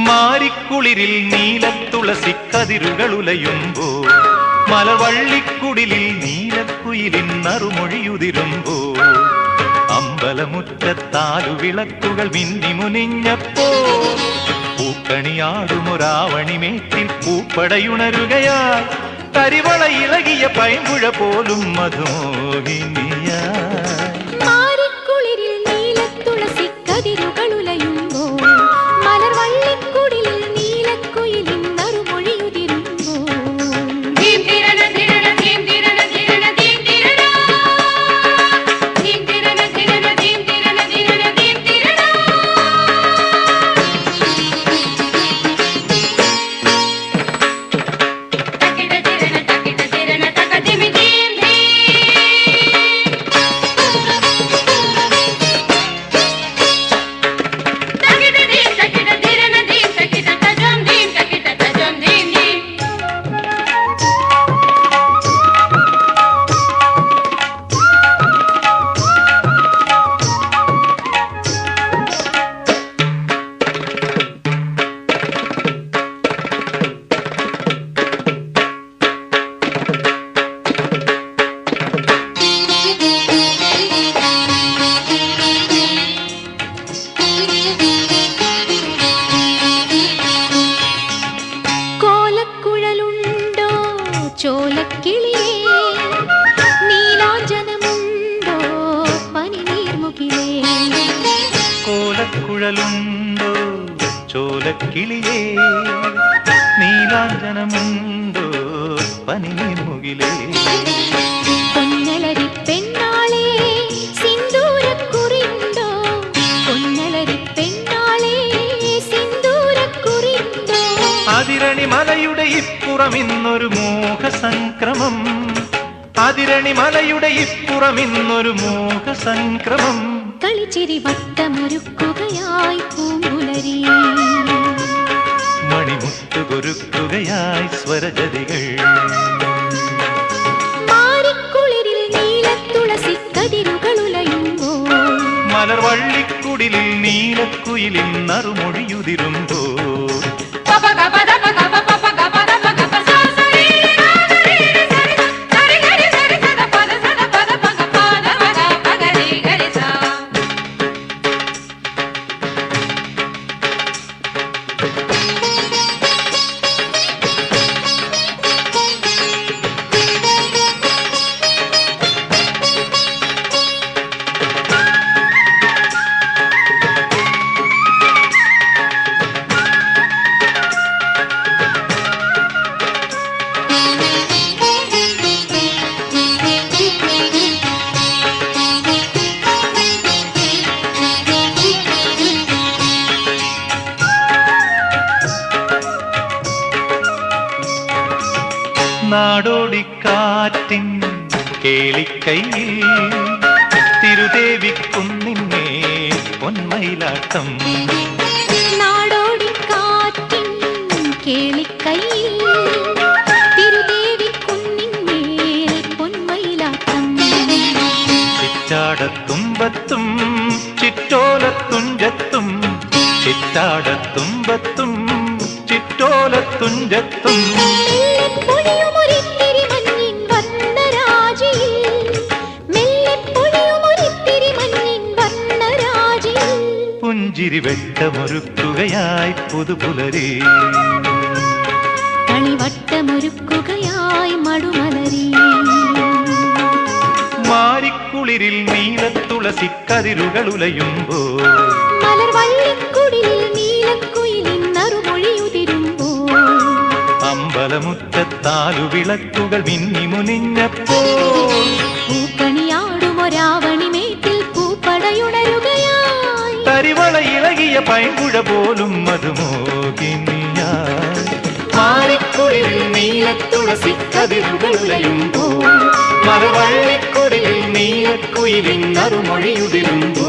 മാരിക്കുളിരിൽ നീലത്തുളസി കതിരുകളുലയുമ്പോ മലവള്ളിക്കുടിലിൽ നീലക്കുയിലിൻ നറുമൊഴിയുതിരുമ്പോ അമ്പലമുറ്റത്താലു വിളക്കുകൾ മിന്നിമുനിഞ്ഞപ്പോ പൂക്കണിയാടുമൊരാവണിമേറ്റിൽ പൂപ്പടയുണരുകയാൽ കരിവള ഇളകിയ പൈമ്പുഴ പോലും മധുമോഹിനിയാ കോലക്കുഴലുണ്ടോ ചോലക്കിളിയേ നീലാഞ്ജനമുണ്ടോ പനിനീർമുകിലേ പൊന്നലരി പെണ്ണാളേ സിന്ദൂരക്കുറിയുണ്ടോ പൊന്നലരി പെണ്ണാളേ സിന്ദൂരക്കുറിയുണ്ടോ അതിരണി മലയുടെ ഇപ്പുറം ഇന്നൊരു മോഹസംക്രമം അതിരണി മലയുടെ ഇപ്പുറം ഇന്നൊരു മോഹസംക്രമം കളിച്ചിരി വട്ടമൊരുക്കുകയായി പൂങ്കുലരി മണിമുത്തുകൊരുക്കുകയായി സ്വരജതികൾ മാരിക്കുളിരിൽ നീലത്തുളസി കതിരുകളുലയുമ്പോ മലർവള്ളിക്കുടിലിൽ നീലക്കുയിലിൻ നറുമൊഴിയുതിരുമ്പോ നാടോടിക്കാറ്റിൻ കേളിക്കൈയിൽ തിരുദേവിക്കുന്നിന്നേ പൊന്മയിലാട്ടം നാടോടിക്കാറ്റിൻ കേളിക്കൈയിൽ തിരുദേവിക്കുന്നിന്നേ പൊന്മയിലാട്ടം ചിറ്റാടത്തുമ്പത്തും ചിറ്റോലത്തുഞ്ചത്തും ചിറ്റാടത്തുമ്പത്തും ചിറ്റോലത്തുഞ്ചത്തും പുഞ്ചിരി വെട്ടമൊരുക്കുകയായി പുതുപുലരി കളിവട്ടമൊരുക്കുകയായി മടുമലരി മാരിക്കുളിരിൽ നീലത്തുളസി കതിരുകളുലയുമ്പോ മലർവള്ളിക്കുടിലിൽ നീലക്കുയിലിൻ നറുമൊഴിയുതിരുമ്പോ അമ്പലമുറ്റത്താലു വിളക്കുകൾ മിന്നിമുനിഞ്ഞപ്പോ പൂക്കണിയാടുമൊരാവണിമേറ്റിൽ പൂപ്പടയുണരുകയായി കരിവള ഇളകിയ പൈങ്കുഴ പോലും മധുമോഹിനിയാ മാറിക്കുളിരിൽ നീലത്തുളസി കതിരുകളുലയുമ്പോൾ മറവള്ളിക്കുടിലിൽ നീലക്കുയിലിൻ നറുമൊഴിയുതിരുമ്പോൾ